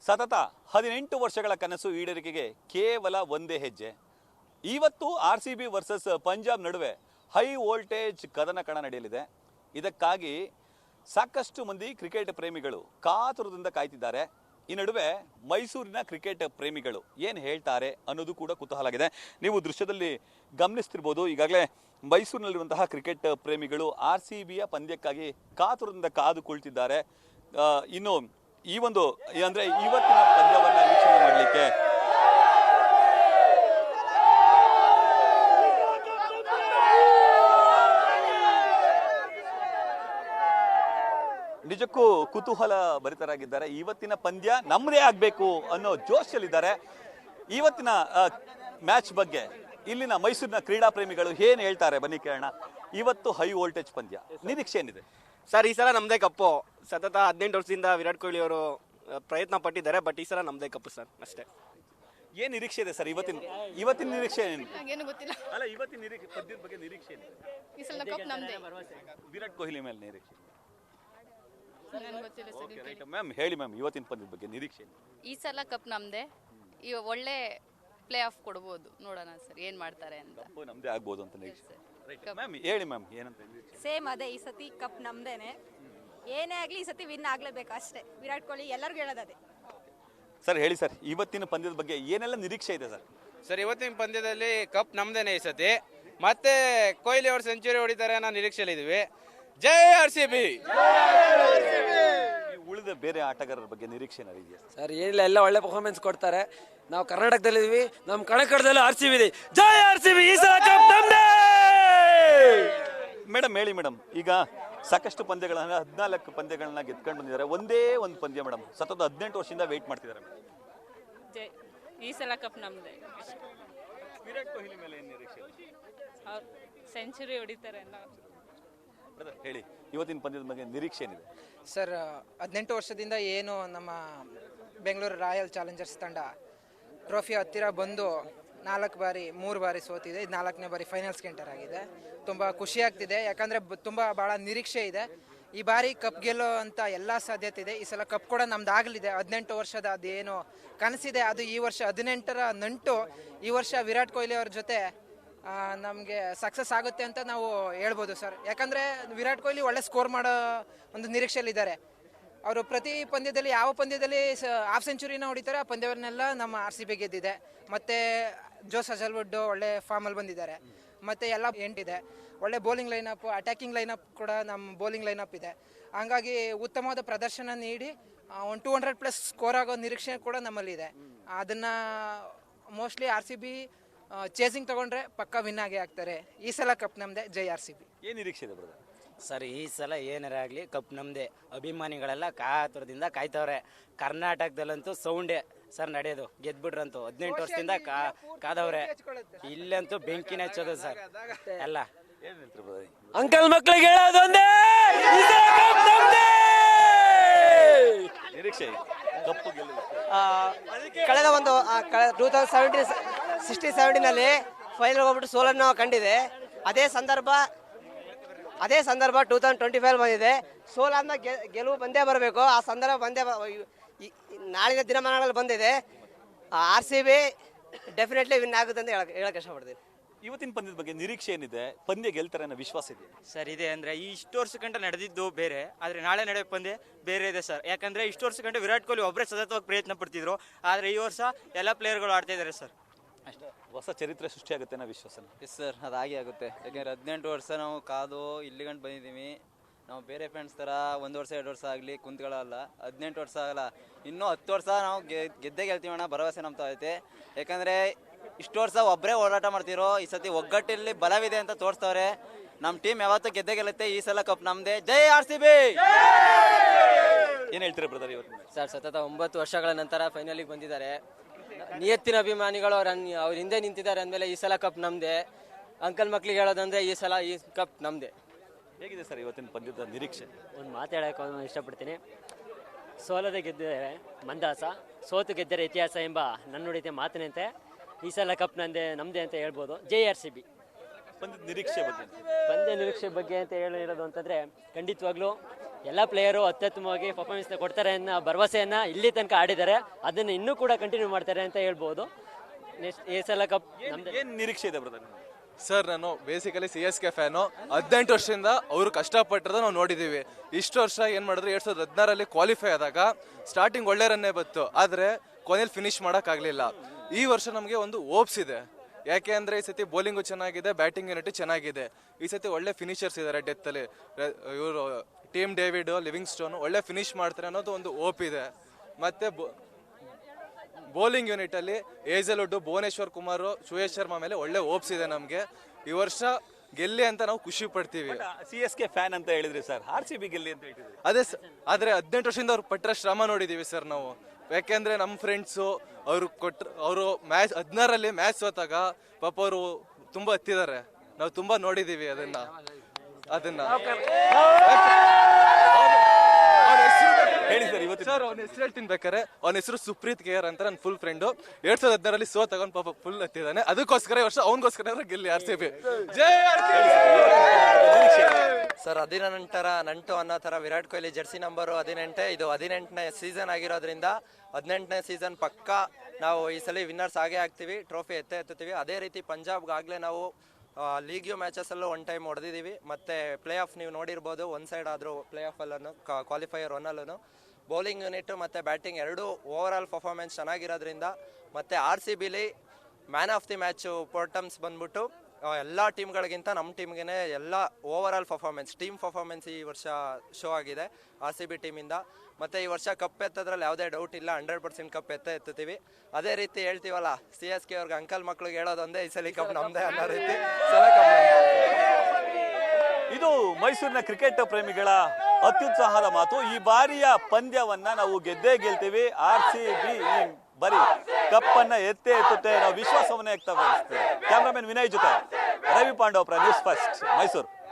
ಸತತ 18 ವರ್ಷಗಳ ಕನಸು ಈಡೇರಿಕೆಗೆ ಕೇವಲ ಒಂದೇ ಹೆಜ್ಜೆ. ಇವತ್ತು RCB ವರ್ಸಸ್ ಪಂಜಾಬ್ ನಡುವೆ ಹೈ ವೋಲ್ಟೇಜ್ ಕದನ ಕಣ ನಡೆಯಲಿದೆ. ಇದಕ್ಕಾಗಿ ಸಾಕಷ್ಟು ಮಂದಿ ಕ್ರಿಕೆಟ್ ಪ್ರೇಮಿಗಳು ಕಾತುರದಿಂದ ಕಾಯ್ತಿದ್ದಾರೆ. ಈ ನಡುವೆ ಮೈಸೂರಿನ ಕ್ರಿಕೆಟ್ ಪ್ರೇಮಿಗಳು ಏನು ಹೇಳ್ತಾರೆ ಅನ್ನೋದು ಕೂಡ ಕುತೂಹಲ ಆಗಿದೆ. ನೀವು ದೃಶ್ಯದಲ್ಲಿ ಗಮನಿಸ್ತಿರ್ಬೋದು, ಈಗಾಗಲೇ ಮೈಸೂರಿನಲ್ಲಿರುವಂತಹ ಕ್ರಿಕೆಟ್ ಪ್ರೇಮಿಗಳು RCBಯ ಪಂದ್ಯಕ್ಕಾಗಿ ಕಾತುರದಿಂದ ಕಾದು ಕುಳಿತಿದ್ದಾರೆ. ಇನ್ನು ಈ ಒಂದು ಅಂದ್ರೆ ಇವತ್ತಿನ ಪಂದ್ಯವನ್ನ ವೀಕ್ಷಣೆ ಮಾಡಲಿಕ್ಕೆ ನಿಜಕ್ಕೂ ಕುತೂಹಲ ಭರಿತರಾಗಿದ್ದಾರೆ. ಇವತ್ತಿನ ಪಂದ್ಯ ನಮ್ಮದೇ ಆಗಬೇಕು ಅನ್ನೋ ಜೋಶಲ್ಲಿದ್ದಾರೆ. ಇವತ್ತಿನ ಮ್ಯಾಚ್ ಬಗ್ಗೆ ಇಲ್ಲಿನ ಮೈಸೂರಿನ ಕ್ರೀಡಾ ಪ್ರೇಮಿಗಳು ಏನು ಹೇಳ್ತಾರೆ ಬನ್ನಿ ಕೇಳೋಣ. ಇವತ್ತು ಹೈ ವೋಲ್ಟೇಜ್ ಪಂದ್ಯ, ನಿರೀಕ್ಷೆ ಏನಿದೆ ಸರ್? ಈ ಸಲ ನಮ್ಮದೇ ಕಪ್ಪು. ಸತತ 18 ವರ್ಷದಿಂದ ವಿರಾಟ್ ಕೊಹ್ಲಿ ಅವರು ಪ್ರಯತ್ನ ಪಟ್ಟಿದ್ದಾರೆ, ಬಟ್ ಈ ಸಲ ನಮ್ಮದೇ ಕಪ್ಪು ಸರ್, ಅಷ್ಟೇ. ಏನು ನಿರೀಕ್ಷೆ ಇದೆ ಸರ್ ಇವತ್ತಿನ ನಿರೀಕ್ಷೆ ಏನು? ಏನು ಗೊತ್ತಿಲ್ಲ. ಅಲ್ಲ, ಇವತ್ತಿನ ಪದ್ಯದ ಬಗ್ಗೆ ನಿರೀಕ್ಷೆ ಏನಿದೆ? ಈ ಸಲ ಕಪ್ ನಮ್ದೇ. ವಿರಾಟ್ ಕೊಹ್ಲಿ ಮೇಲೆ ನಿರೀಕ್ಷೆ ನನಗೆ ಗೊತ್ತಿಲ್ಲ ಸರ್. ಮ್ಯಾಮ್ ಹೇಳಿ ಮ್ಯಾಮ್, ಇವತ್ತಿನ ಪಂದ್ಯದ ಬಗ್ಗೆ ನಿರೀಕ್ಷೆ ಏನಿದೆ? ಈ ಸಲ ಕಪ್ ನಮ್ದೇ. ಈ ಒಳ್ಳೆ ಪ್ಲೇ ಆಫ್ ಕೊಡ್ಬೋದು, ನೋಡೋಣ ಸರ್ ಏನ್ ಮಾಡ್ತಾರೆ ಅಂತ. ಕಪ್ಪು ನಮ್ದೇ ಆಗ್ಬೋದು ಅಂತ ನಿರೀಕ್ಷೆ. ಮ್ಯಾಮ್ ಹೇಳಿ ಮ್ಯಾಮ್, ಏನಂತ ನಿರೀಕ್ಷೆ? ಸೇಮ್ ಅದೇ, ಈ ಸತಿ ಕಪ್ ನಮ್ದೇನೆ. ಏನೇ ಆಗಲಿ ಈ ಸತಿ ವಿನ್ ಆಗ್ಲೇಬೇಕು ಅಷ್ಟೇ. ವಿರಾಟ್ ಕೊಹ್ಲಿ ಎಲ್ಲರಿಗೂ ಹೇಳೋದೇ. ಸರ್ ಹೇಳಿ ಸರ್, ಇವತ್ತಿನ ಪಂದ್ಯದ ಬಗ್ಗೆ ಏನೆಲ್ಲ ನಿರೀಕ್ಷೆ ಇದೆ ಸರ್? ಸರ್ ಇವತ್ತಿನ ಪಂದ್ಯದಲ್ಲಿ ಕಪ್ ನಮ್ದೇನೆ ಈ ಸತಿ. ಮತ್ತೆ ಕೊಹ್ಲಿ ಅವರು ಸೆಂಚುರಿ ಹೊಡಿತಾರೆ ಅನ್ನೋ ನಿರೀಕ್ಷೆಯಲ್ಲಿ ಇದೀವಿ. ಜೈ RCB. ಉಳಿದ ಬೇರೆ ಆಟಗಾರರ ಬಗ್ಗೆ ನಿರೀಕ್ಷೆ ಇದೆಯಾ ಸರ್? ಏನಿಲ್ಲ, ಎಲ್ಲ ಒಳ್ಳೆ ಪರ್ಫಾರ್ಮೆನ್ಸ್ ಕೊಡ್ತಾರೆ. ನಾವು ಕರ್ನಾಟಕದಲ್ಲಿದ್ದೀವಿ, ನಮ್ಮ ಕಣಕಡದಲ್ಲೂ RCB ಇದೆ. ಜೈ RCB, ಈ ಸಲ ಕಪ್ ನಮ್ದೇ. ಮೇಡಮ್ ಹೇಳಿ ಮೇಡಮ್, ಈಗ ಸಾಕಷ್ಟು ಪಂದ್ಯಗಳನ್ನ 14 ಪಂದ್ಯಗಳನ್ನ ಗೆದ್ಕೊಂಡು ಬಂದಿದ್ದಾರೆ. ಒಂದೇ ಒಂದು ಪಂದ್ಯ ಮೇಡಮ್, ಸತತ 18 ವರ್ಷದಿಂದ ವೇಟ್ ಮಾಡ್ತಿದ್ದಾರೆ. ಈ ಸಲ ಕಪ್ ನಮ್ದೇ. ವಿರಾಟ್ ಕೊಹ್ಲಿ ಮೇಲೆ ಏನು ನಿರೀಕ್ಷೆ? ಅವ್ರು ಸೆಂಚುರಿ ಹೊಡಿತಾರೆ ಅನ್ನೋ. ಹೇಳಿ, ಇವತ್ತಿನ ಪಂದ್ಯದ ಬಗ್ಗೆ ನಿರೀಕ್ಷೆ ಏನಿದೆ ಸರ್? 18 ವರ್ಷದಿಂದ ಏನು ನಮ್ಮ ಬೆಂಗಳೂರು ರಾಯಲ್ ಚಾಲೆಂಜರ್ಸ್ ತಂಡ ಟ್ರೋಫಿ ಹತ್ತಿರ ಬಂದು 3 ಬಾರಿ ಸೋತಿದೆ. ಇದು 4ನೇ ಬಾರಿ ಫೈನಲ್ಸ್ಗೆ ಎಂಟರ್ ಆಗಿದೆ. ತುಂಬ ಖುಷಿ ಆಗ್ತಿದೆ, ಯಾಕಂದರೆ ತುಂಬ ಭಾಳ ನಿರೀಕ್ಷೆ ಇದೆ. ಈ ಬಾರಿ ಕಪ್ ಗೆಲ್ಲೋ ಅಂತ ಎಲ್ಲ ಸಾಧ್ಯತೆ ಇದೆ. ಈ ಸಲ ಕಪ್ ಕೂಡ ನಮ್ದು ಆಗಲಿದೆ. 18 ವರ್ಷದ ಅದೇನು ಕನಸಿದೆ ಅದು ಈ ವರ್ಷ 18ರ ನಂಟು ಈ ವರ್ಷ ವಿರಾಟ್ ಕೊಹ್ಲಿ ಅವ್ರ ಜೊತೆ ನಮಗೆ ಸಕ್ಸಸ್ ಆಗುತ್ತೆ ಅಂತ ನಾವು ಹೇಳ್ಬೋದು ಸರ್. ಯಾಕಂದರೆ ವಿರಾಟ್ ಕೊಹ್ಲಿ ಒಳ್ಳೆ ಸ್ಕೋರ್ ಮಾಡೋ ಒಂದು ನಿರೀಕ್ಷೆಯಲ್ಲಿದ್ದಾರೆ. ಅವರು ಪ್ರತಿ ಪಂದ್ಯದಲ್ಲಿ ಯಾವ ಪಂದ್ಯದಲ್ಲಿ ಹಾಫ್ ಸೆಂಚುರಿನ ಹೊಡಿತಾರೆ ಆ ಪಂದ್ಯವನ್ನೆಲ್ಲ ನಮ್ಮ RCB ಗೆದ್ದಿದೆ. ಮತ್ತು ಜೋಸ್ ಹಜಲ್ವುಡ್ ಒಳ್ಳೆ ಫಾರ್ಮಲ್ಲಿ ಬಂದಿದ್ದಾರೆ. ಮತ್ತು ಎಲ್ಲ ಎಂಟಿದೆ, ಒಳ್ಳೆ ಬೌಲಿಂಗ್ ಲೈನಪ್, ಅಟ್ಯಾಕಿಂಗ್ ಲೈನಪ್ ಕೂಡ ನಮ್ಮ ಬೌಲಿಂಗ್ ಲೈನಪ್ ಇದೆ. ಹಾಗಾಗಿ ಉತ್ತಮವಾದ ಪ್ರದರ್ಶನ ನೀಡಿ ಒಂದು 200+ ಸ್ಕೋರ್ ಆಗೋ ನಿರೀಕ್ಷೆ ಕೂಡ ನಮ್ಮಲ್ಲಿದೆ. ಅದನ್ನು ಮೋಸ್ಟ್ಲಿ RCB ಚೇಸಿಂಗ್ ತಗೊಂಡ್ರೆ ಪಕ್ಕ ವಿನ್ ಆಗೇ ಆಗ್ತಾರೆ. ಈ ಸಲ ಕಪ್ ನಮ್ದೆ. ಜೈ RCB. ಏನು ನಿರೀಕ್ಷೆ ಇದೆ ಬ್ರದರ್? ಸರ್ ಈ ಸಲ ಏನಾರ ಆಗಲಿ ಕಪ್ ನಮ್ಮದೇ. ಅಭಿಮಾನಿಗಳೆಲ್ಲ ಕಾತುರದಿಂದ ಕಾಯ್ತವ್ರೆ. ಕರ್ನಾಟಕದಲ್ಲಂತೂ ಸೌಂಡೇ ಸರ್ ನಡೆಯೋದು. ಗೆದ್ಬಿಟ್ರಂತೂ 18 ವರ್ಷದಿಂದ ಕಾದವ್ರೆ. ಇಲ್ಲಂತೂ ಬೆಂಕಿನ ಹಚ್ಚೋದು ಸರ್ ಎಲ್ಲ. ಅಂಕಲ್ ಮಕ್ಕಳಿಗೆ ಹೇಳೋದೊಂದೇ, ನಿರೀಕ್ಷೆ ಕಪ್ಪು ಕಳೆದ 2017 ಫೈನಲ್ ಹೋಗ್ಬಿಟ್ಟು ಸೋಲನ್ನು ಕಂಡಿದೆ. ಅದೇ ಸಂದರ್ಭ 2025 ಬಂದಿದೆ. ಸೋಲಾದ್ಮೇಲೆ ಗೆಲುವು ಬಂದೇ ಬರಬೇಕು. ಆ ಸಂದರ್ಭ ನಾಳಿನ ದಿನಮಾನಗಳಲ್ಲಿ ಬಂದಿದೆ. RCB ಡೆಫಿನೆಟ್ಲಿ ವಿನ್ ಆಗುತ್ತೆ ಅಂತ ಹೇಳಕ್ಕೆ ಇಷ್ಟಪಡ್ತೀನಿ. ಇವತ್ತಿನ ಪಂದ್ಯದ ಬಗ್ಗೆ ನಿರೀಕ್ಷೆ ಏನಿದೆ? ಪಂದ್ಯ ಗೆಲ್ತಾರೆ ಅನ್ನೋ ವಿಶ್ವಾಸ ಇದೆ ಸರ್? ಇದೆ ಅಂದರೆ ಇಷ್ಟು ವರ್ಷ ಗಂಟ ನಡೆದಿದ್ದು ಬೇರೆ, ಆದರೆ ನಾಳೆ ನಡೆಯೋ ಪಂದ್ಯ ಬೇರೆ ಇದೆ ಸರ್. ಯಾಕಂದರೆ ಇಷ್ಟು ವರ್ಷ ಗಂಟ ವಿರಾಟ್ ಕೊಹ್ಲಿ ಒಬ್ಬರೇ ಸತತವಾಗಿ ಪ್ರಯತ್ನ ಪಡ್ತಿದ್ರು, ಆದರೆ ಈ ವರ್ಷ ಎಲ್ಲ ಪ್ಲೇಯರ್ಗಳು ಆಡ್ತಾ ಇದ್ದಾರೆ ಸರ್. ಅಷ್ಟೇ, ಹೊಸ ಚರಿತ್ರೆ ಸೃಷ್ಟಿಯಾಗುತ್ತೆ ಅನ್ನೋ ವಿಶ್ವಾಸ. ಎಸ್ ಸರ್, ಅದಾಗಿ ಆಗುತ್ತೆ. ಯಾಕೆಂದರೆ 18 ವರ್ಷ ನಾವು ಕಾದು ಇಲ್ಲಿ ಗಂಟು ಬಂದಿದ್ದೀವಿ. ನಾವು ಬೇರೆ ಫ್ರೆಂಡ್ಸ್ ಥರ 1 ವರ್ಷ 2 ವರ್ಷ ಆಗಲಿ ಕುಂತ್ಕೊಳ್ಳಲ್ಲ. 18 ವರ್ಷ ಆಗಲ್ಲ, ಇನ್ನೂ 10 ವರ್ಷ ನಾವು ಗೆದ್ದೇ ಗೆಲ್ತೀವಣ್ಣ, ಭರವಸೆ ನಮ್ತಾ ಐತೆ. ಯಾಕಂದರೆ ಇಷ್ಟು ವರ್ಷ ಒಬ್ಬರೇ ಓಡಾಟ ಮಾಡ್ತಿರೋ, ಈ ಸತಿ ಒಗ್ಗಟ್ಟಲ್ಲಿ ಬಲವಿದೆ ಅಂತ ತೋರಿಸ್ತವ್ರೆ. ನಮ್ಮ ಟೀಮ್ ಯಾವತ್ತೂ ಗೆದ್ದೇ ಗೆಲ್ಲುತ್ತೆ. ಈ ಸಲ ಕಪ್ ನಮ್ಮದೇ. ಜೈ RCB. ಏನು ಹೇಳ್ತೀರಾ ಬ್ರದರ್ ಇವತ್ತು? ಸರ್ ಸತತ 9 ವರ್ಷಗಳ ನಂತರ ಫೈನಲಿಗೆ ಬಂದಿದ್ದಾರೆ. ನಿಯತ್ತಿನ ಅಭಿಮಾನಿಗಳು ಅವ್ರ ಹಿಂದೆ ನಿಂತಿದ್ದಾರೆ ಅಂದಮೇಲೆ ಈ ಸಲ ಕಪ್ ನಮ್ಮದೇ. ಅಂಕಲ್ ಮಕ್ಳಿಗೆ ಹೇಳೋದಂದ್ರೆ ಈ ಸಲ ಈ ಕಪ್ ನಮ್ಮದೇ. ಹೇಗಿದೆ ಸರ್ ಇವತ್ತಿನ ಪಂದ್ಯದ ನಿರೀಕ್ಷೆ? ಒಂದು ಮಾತು ಹೇಳೋಕೆ ಇಷ್ಟಪಡ್ತೀನಿ. ಸೋಲದೆ ಗೆದ್ದರೆ ಮಂದಾಸ, ಸೋತು ಗೆದ್ದರೆ ಇತಿಹಾಸ ಎಂಬ ನನ್ನುಡಿದ ಮಾತಿನಂತೆ ಈ ಸಲ ಕಪ್ ನಮ್ಮದೇ ಅಂತ ಹೇಳ್ಬೋದು. ಜೈ RCB. ಪಂದ್ಯದ ನಿರೀಕ್ಷೆ ಬಗ್ಗೆ ನಿರೀಕ್ಷೆ ಬಗ್ಗೆ ಅಂತ ಹೇಳಿರೋದು ಅಂತಂದರೆ, ಖಂಡಿತವಾಗ್ಲೂ ಎಲ್ಲ ಪ್ಲೇಯರು ಅತ್ಯುತ್ತಮವಾಗಿ ಪರ್ಫಾರ್ಮೆನ್ಸ್ನ ಕೊಡ್ತಾರೆ ಅನ್ನೋ ಭರವಸೆಯನ್ನು ಇಲ್ಲಿ ತನಕ ಆಡಿದ್ದಾರೆ, ಅದನ್ನು ಇನ್ನೂ ಕೂಡ ಕಂಟಿನ್ಯೂ ಮಾಡ್ತಾರೆ ಅಂತ ಹೇಳ್ಬೋದು. ನೆಕ್ಸ್ಟ್ ಈ ಸಲ ಕಪ್ ನಮ್ದು. ಏನು ನಿರೀಕ್ಷೆ ಇದೆ ಬ್ರದರ್? ಸರ್ ನಾನು ಬೇಸಿಕಲಿ CSK ಫ್ಯಾನು. 18 ವರ್ಷದಿಂದ ಅವರು ಕಷ್ಟಪಟ್ಟಿರೋದು ನಾವು ನೋಡಿದ್ದೀವಿ. ಇಷ್ಟು ವರ್ಷ ಏನು ಮಾಡಿದ್ರು, 2016 ಕ್ವಾಲಿಫೈ ಆದಾಗ ಸ್ಟಾರ್ಟಿಂಗ್ ಒಳ್ಳೆ ರನ್ನೇ ಬಂತು, ಆದರೆ ಕೊನೆಯಲ್ಲಿ ಫಿನಿಶ್ ಮಾಡೋಕ್ಕಾಗಲಿಲ್ಲ. ಈ ವರ್ಷ ನಮಗೆ ಒಂದು ಹೋಪ್ಸ್ ಇದೆ, ಯಾಕೆ ಅಂದರೆ ಈ ಸತಿ ಬೌಲಿಂಗು ಚೆನ್ನಾಗಿದೆ, ಬ್ಯಾಟಿಂಗ್ ಯೂನಿಟ್ ಚೆನ್ನಾಗಿದೆ. ಈ ಸತಿ ಒಳ್ಳೆ ಫಿನಿಷರ್ಸ್ ಇದ್ದಾರೆ ಡೆತ್ತಲ್ಲಿ. ಇವರು ಟೀಮ್ ಡೇವಿಡ್, ಲಿವಿಂಗ್ ಸ್ಟೋನ್ ಒಳ್ಳೆ ಫಿನಿಶ್ ಮಾಡ್ತಾರೆ ಅನ್ನೋದು ಒಂದು ಹೋಪ್ ಇದೆ. ಮತ್ತು ಬೌಲಿಂಗ್ ಯೂನಿಟಲ್ಲಿ ಏಜಲ್ವುಡ್, ಭುವನೇಶ್ವರ್ ಕುಮಾರ್, ಸುಯೇಶ್ ಶರ್ಮಾ ಮೇಲೆ ಒಳ್ಳೆ ಹೋಪ್ಸ್ ಇದೆ ನಮಗೆ. ಈ ವರ್ಷ ಗೆಲ್ಲಿ ಅಂತ ನಾವು ಖುಷಿ ಪಡ್ತೀವಿ. CSK ಫ್ಯಾನ್ ಅಂತ ಹೇಳಿದ್ರಿ ಸರ್, RCB ಗೆಲ್ಲಿ ಅಂತ ಹೇಳಿದ್ರಿ. ಅದೇ ಆದರೆ 18 ವರ್ಷದಿಂದ ಅವ್ರು ಪಟ್ಟರೆ ಶ್ರಮ ನೋಡಿದ್ದೀವಿ ಸರ್ ನಾವು. ಯಾಕೆಂದರೆ ನಮ್ಮ ಫ್ರೆಂಡ್ಸು ಅವರು ಮ್ಯಾಚ್ 16ರಲ್ಲಿ ಮ್ಯಾಚ್ ಸೋತಾಗ ಪಾಪ ಅವರು ತುಂಬ ಹತ್ತಿದ್ದಾರೆ, ನಾವು ತುಂಬ ನೋಡಿದ್ದೀವಿ ಅದನ್ನ. ಹೇಳಿ ಸರ್, ಇವತ್ತು ಸರ್ ಅವ್ನ ಹೆಸರು ಹೇಳ್ತೀನಿ ಬೇಕಾರೆ. ಅವನ ಹೆಸರು ಸುಪ್ರೀತ್ ಕೇರ್ ಅಂತ, ನನ್ನ ಫುಲ್ ಫ್ರೆಂಡು. 2016ರಲ್ಲಿ ತಗೊಂಡು ಪಾಪ ಫುಲ್ ಹತ್ತಿದ್ದಾನೆ. ಅದಕ್ಕೋಸ್ಕರ ಈ ವರ್ಷ ಅವನಿಗೋಸ್ಕರ ಗೆಲ್ಲಿ RCB. ಜೈ ಸರ್ 18 ನಂಟು ಅನ್ನೋ ಥರ ವಿರಾಟ್ ಕೊಹ್ಲಿ ಜೆರ್ಸಿ ನಂಬರು 18. ಇದು 18ನೇ ಸೀಸನ್ ಆಗಿರೋದ್ರಿಂದ 18ನೇ ಸೀಸನ್ ಪಕ್ಕ ನಾವು ಈ ಸಲ ವಿನ್ನರ್ಸ್ ಆಗೇ ಆಗ್ತೀವಿ, ಟ್ರೋಫಿ ಎತ್ತುತ್ತೀವಿ. ಅದೇ ರೀತಿ ಪಂಜಾಬ್ಗಾಗಲೇ ನಾವು ಲೀಗ್ಯೂ ಮ್ಯಾಚಸ್ಸಲ್ಲೂ 1 ಟೈಮ್ ಹೊಡೆದಿದ್ದೀವಿ. ಮತ್ತು ಪ್ಲೇ ಆಫ್ ನೀವು ನೋಡಿರ್ಬೋದು, ಒಂದು ಸೈಡ್ ಆದರೂ ಪ್ಲೇ ಆಫಲ್ಲೂ ಕ್ವಾಲಿಫೈಯರ್ 1ಅಲ್ಲೂ ಬೌಲಿಂಗ್ ಯೂನಿಟ್ ಮತ್ತು ಬ್ಯಾಟಿಂಗ್ ಎರಡೂ ಓವರ್ ಆಲ್ ಪರ್ಫಾರ್ಮೆನ್ಸ್ ಚೆನ್ನಾಗಿರೋದ್ರಿಂದ. ಮತ್ತು RCBಲಿ ಮ್ಯಾನ್ ಆಫ್ ದಿ ಮ್ಯಾಚು ಪೋರ್ಟಮ್ಸ್ ಬಂದ್ಬಿಟ್ಟು ಎಲ್ಲ ಟೀಮ್ಗಳಿಗಿಂತ ನಮ್ಮ ಟೀಮ್ಗೆ ಎಲ್ಲ over all performance, team performance ಈ ವರ್ಷ ಶೋ ಆಗಿದೆ RCB ಟೀಮಿಂದ. ಮತ್ತು ಈ ವರ್ಷ ಕಪ್ ಎತ್ತೋದ್ರಲ್ಲಿ ಯಾವುದೇ ಡೌಟ್ ಇಲ್ಲ, 100% ಕಪ್ ಎತ್ತುತ್ತೀವಿ. ಅದೇ ರೀತಿ ಹೇಳ್ತೀವಲ್ಲ, CSK ಅವ್ರಿಗೆ ಅಂಕಲ್ ಮಕ್ಳಿಗೆ ಹೇಳೋದೊಂದೇ, ಈ ಸಲ ಕಪ್ ನಮ್ಮದೇ ಅನ್ನೋ ರೀತಿ. ಇದು ಮೈಸೂರಿನ ಕ್ರಿಕೆಟ್ ಪ್ರೇಮಿಗಳ ಅತ್ಯುತ್ಸಾಹದ ಮಾತು. ಈ ಬಾರಿಯ ಪಂದ್ಯವನ್ನ ನಾವು ಗೆದ್ದೇ ಗೆಲ್ತೀವಿ, RCB ಬರೀ ಕಪ್ಪನ್ನ ಎತ್ತುತ್ತೆ, ನಾವು ವಿಶ್ವಾಸವನ್ನೇ ವ್ಯಕ್ತಪಡಿಸ್ತೀವಿ. ಕ್ಯಾಮ್ರಾಮನ್ ವಿನಯ್ ಜೊತೆ ರವಿ ಪಾಂಡವಪುರ, ನ್ಯೂಸ್ ಫಸ್ಟ್, ಮೈಸೂರು.